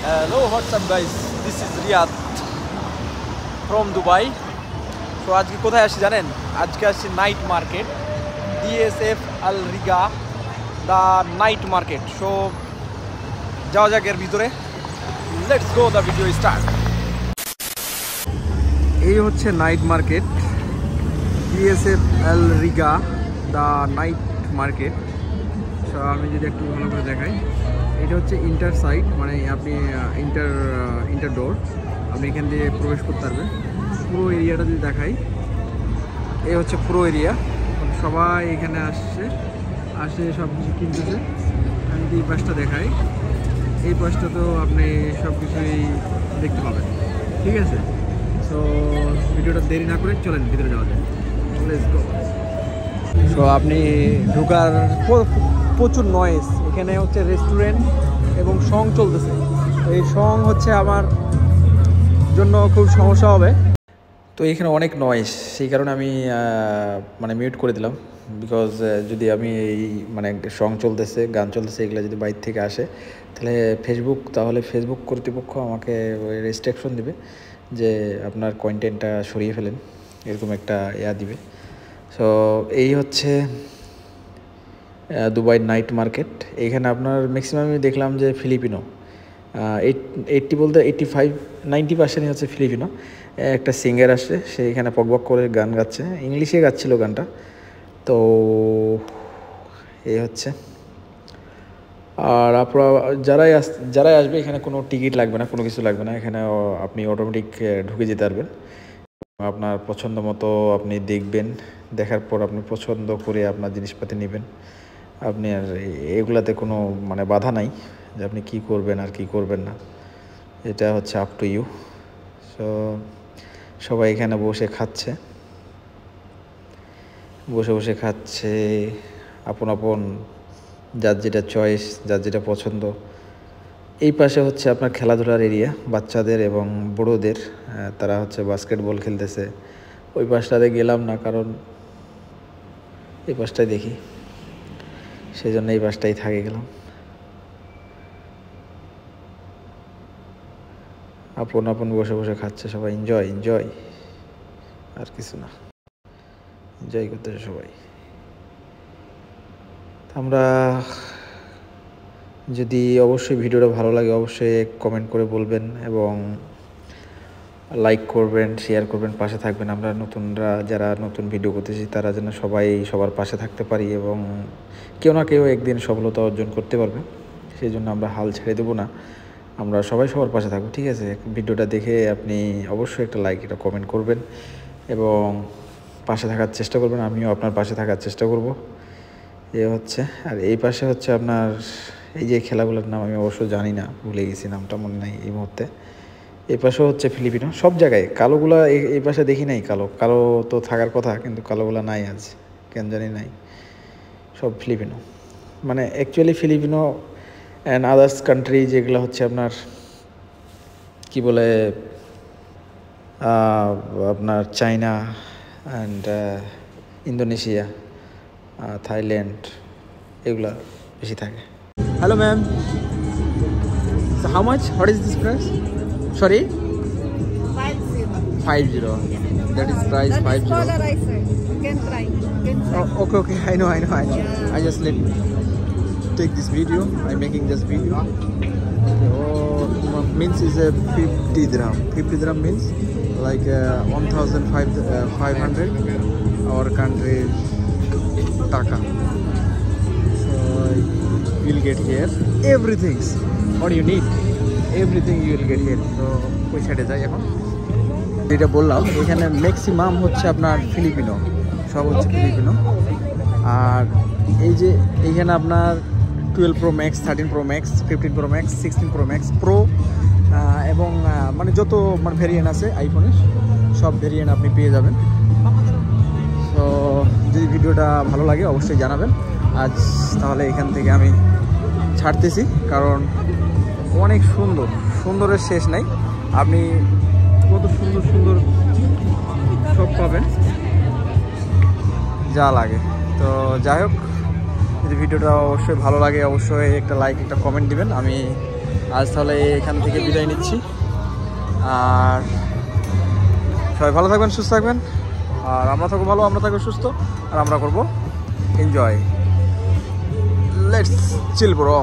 Hello, what's up guys? This is Riyad from Dubai. So আজকে কোথায় আসছি জানেন? আজকে আসছি night market, DSF Al Riga, the night market. So যাওয়া যাক এর ভিতরে. Let's go, the video start. এই হচ্ছে night market, DSF Al Riga, the night market. So আমি যদি একটু ভালো করে দেখাই, এটা হচ্ছে ইন্টার সাইড, মানে আপনি ইন্টার ডোর, আপনি এখান দিয়ে প্রবেশ করতে পারবেন। পুরো এরিয়াটা যদি দেখাই, এই হচ্ছে পুরো এরিয়া, সবাই এখানে আসে সব কিছু কিনতেছে। আমি যদি এই পাশটা দেখাই, এই পাশটা তো আপনি সব কিছুই দেখতে পাবেন, ঠিক আছে? সো ভিডিওটা দেরি না করে চলেন ভিতরে যাওয়া যায়। Let's go. সো আপনি ঢোকার প্রচুর নয়েজ, এখানে হচ্ছে রেস্টুরেন্ট এবং সং চলতেছে। এই সং হচ্ছে আমার জন্য খুব সমস্যা হবে, তো এখানে অনেক নয়েজ, সেই কারণে আমি মানে মিউট করে দিলাম। বিকজ যদি আমি এই মানে সং চলতেছে, গান চলতেছে, এগুলো যদি বাইরে থেকে আসে তাহলে ফেসবুক কর্তৃপক্ষ আমাকে রেস্ট্রিকশন দিবে যে আপনার কন্টেন্টটা সরিয়ে ফেলেন, এরকম একটা দিবে। সো এই হচ্ছে দুবাই নাইট মার্কেট। এইখানে আপনার ম্যাক্সিমাম আমি দেখলাম যে ফিলিপিনো, 85-90% হচ্ছে ফিলিপিনো। একটা সিঙ্গার আসছে, সে এখানে পকবক করে গান গাচ্ছে, ইংলিশে গাচ্ছিল গানটা। তো এই হচ্ছে, আর আপনারা যারাই আসবে এখানে কোনো টিকিট লাগবে না, কোনো কিছু লাগবে না, এখানে আপনি অটোমেটিক ঢুকে যেতে পারবেন। আপনার পছন্দ মতো আপনি দেখবেন, দেখার পর আপনি পছন্দ করে আপনার জিনিসপাতি নেবেন। আপনি আর এগুলাতে কোনো মানে বাধা নাই যে আপনি কী করবেন আর কী করবেন না, এটা হচ্ছে আপ টু ইউ। সো সবাই এখানে বসে খাচ্ছে, আপন যার যেটা চয়েস, যার যেটা পছন্দ। এই পাশে হচ্ছে আপনার খেলাধুলার এরিয়া, বাচ্চাদের এবং বড়োদের, তারা হচ্ছে বাস্কেটবল খেলতেছে। ওই পাশটাতে গেলাম না, কারণ এই পাশটাই দেখি, সেই জন্য এই পাশটাই থাকে গেলাম। আপন বসে খাচ্ছে সবাই, এনজয়, আর কিছু না, এনজয় করতেছে সবাই। আমরা যদি অবশ্যই ভিডিওটা ভালো লাগে অবশ্যই কমেন্ট করে বলবেন এবং লাইক করবেন, শেয়ার করবেন, পাশে থাকবেন। আমরা নতুনরা যারা নতুন ভিডিও করতেছি তারা যেন সবাই সবার পাশে থাকতে পারি এবং কেউ না কেউ একদিন সফলতা অর্জন করতে পারবে, সেই জন্য আমরা হাল ছেড়ে দেবো না, আমরা সবাই সবার পাশে থাকবো, ঠিক আছে? ভিডিওটা দেখে আপনি অবশ্যই একটা লাইক, একটা কমেন্ট করবেন এবং পাশে থাকার চেষ্টা করবেন। আমিও আপনার পাশে থাকার চেষ্টা করব। এ হচ্ছে, আর এই পাশে হচ্ছে আপনার এই যে খেলাগুলোর নাম আমি অবশ্য জানি না, ভুলে গেছি, নামটা মনে নাই এই মুহূর্তে। এই পাশেও হচ্ছে ফিলিপিনো, সব জায়গায় কালোগুলা এই পাশে দেখি নাই। কালো তো থাকার কথা, কিন্তু কালোগুলা নাই আজ, কেন জানি নাই, সব ফিলিপিনো। মানে actually Filipino and others country যেগুলো হচ্ছে আপনার কি বলে আপনার চায়না অ্যান্ড ইন্দোনেশিয়া, থাইল্যান্ড, এগুলা বেশি থাকে। Hello ma'am, so how much? What is this price? Sorry? 50. That is price 50. Polarizer. You can try. Oh, okay. I know. Yeah. I just take this video. I'm making this video. Oh, means is a 50 dirham. 50 dirham means like 1,500 our country taka. So you'll get here everything. What you need, everything you will get here. So ওই সাইডে যাই এখন। যেটা বললাম, এখানে maximum হচ্ছে আপনার Filipino, সব হচ্ছে ফিলিপিনো। আর এই যে এইখানে আপনার 12 Pro Max, 13 Pro Max, 15 Pro Max, 16 Pro Max Pro এবং মানে যত মানে ভেরিয়েন্ট আছে আইফোনের, সব ভেরিয়েন্ট আপনি পেয়ে যাবেন। তো যদি ভিডিওটা ভালো লাগে অবশ্যই জানাবেন। আজ তাহলে এখান থেকে আমি ছাড়তেছি, কারণ অনেক সুন্দরের শেষ নাই। আপনি কত সুন্দর সব পাবেন যা লাগে। তো যাই হোক, যদি ভিডিওটা অবশ্যই ভালো লাগে অবশ্যই একটা লাইক, একটা কমেন্ট দিবেন। আমি আজ তাহলে এখান থেকে বিদায় নিচ্ছি। আর সবাই ভালো থাকবেন, সুস্থ থাকবেন, আর আমরা থাকবো ভালো, আমরা থাকবো সুস্থ, আর আমরা করবো এনজয়। Let's chill bro.